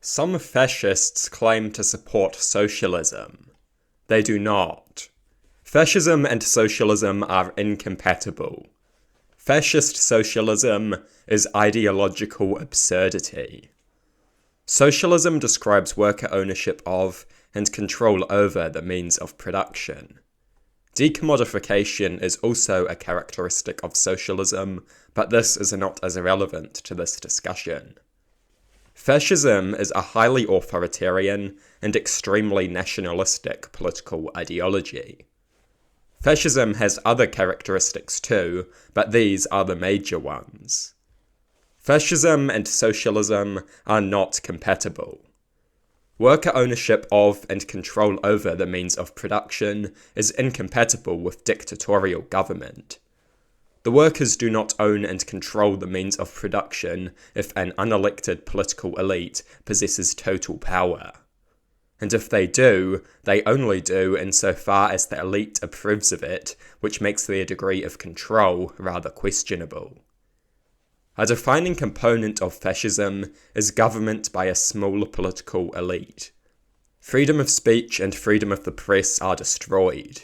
Some fascists claim to support socialism. They do not. Fascism and socialism are incompatible. Fascist socialism is ideological absurdity. Socialism describes worker ownership of and control over the means of production. Decommodification is also a characteristic of socialism, but this is not as relevant to this discussion. Fascism is a highly authoritarian and extremely nationalistic political ideology. Fascism has other characteristics too, but these are the major ones. Fascism and socialism are not compatible. Worker ownership of and control over the means of production is incompatible with dictatorial government. The workers do not own and control the means of production if an unelected political elite possesses total power. And if they do, they only do insofar as the elite approves of it, which makes their degree of control rather questionable. A defining component of fascism is government by a small political elite. Freedom of speech and freedom of the press are destroyed.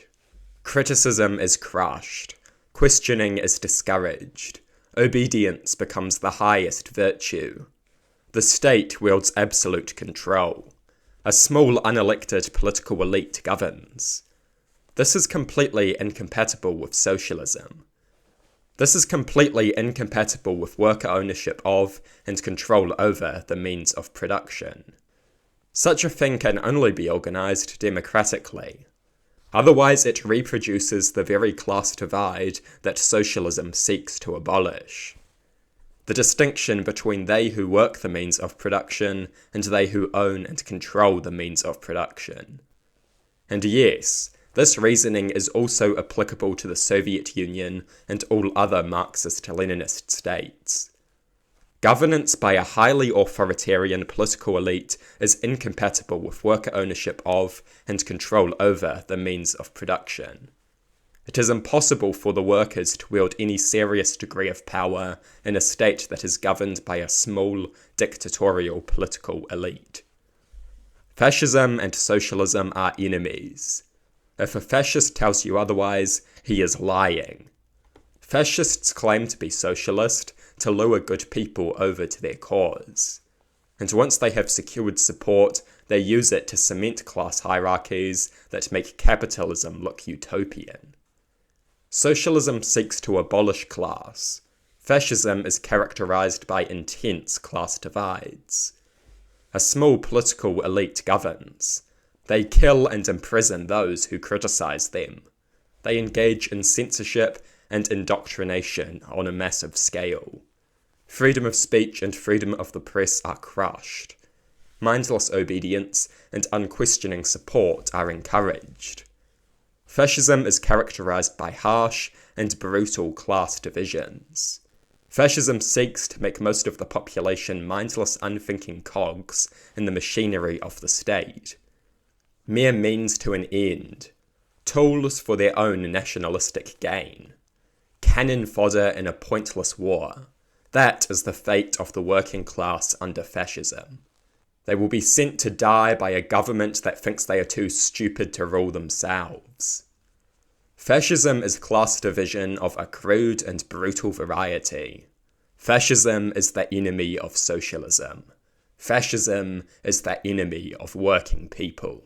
Criticism is crushed. Questioning is discouraged. Obedience becomes the highest virtue. The state wields absolute control. A small unelected political elite governs. This is completely incompatible with socialism. This is completely incompatible with worker ownership of and control over the means of production. Such a thing can only be organised democratically. Otherwise, it reproduces the very class divide that socialism seeks to abolish. The distinction between they who work the means of production and they who own and control the means of production. And yes, this reasoning is also applicable to the Soviet Union and all other Marxist-Leninist states. Governance by a highly authoritarian political elite is incompatible with worker ownership of and control over the means of production. It is impossible for the workers to wield any serious degree of power in a state that is governed by a small, dictatorial political elite. Fascism and socialism are enemies. If a fascist tells you otherwise, he is lying. Fascists claim to be socialist to lure good people over to their cause. And once they have secured support, they use it to cement class hierarchies that make capitalism look utopian. Socialism seeks to abolish class. Fascism is characterized by intense class divides. A small political elite governs. They kill and imprison those who criticize them. They engage in censorship and indoctrination on a massive scale. Freedom of speech and freedom of the press are crushed. Mindless obedience and unquestioning support are encouraged. Fascism is characterized by harsh and brutal class divisions. Fascism seeks to make most of the population mindless, unthinking cogs in the machinery of the state. Mere means to an end. Tools for their own nationalistic gain. Cannon fodder in a pointless war. That is the fate of the working class under fascism. They will be sent to die by a government that thinks they are too stupid to rule themselves. Fascism is class division of a crude and brutal variety. Fascism is the enemy of socialism. Fascism is the enemy of working people.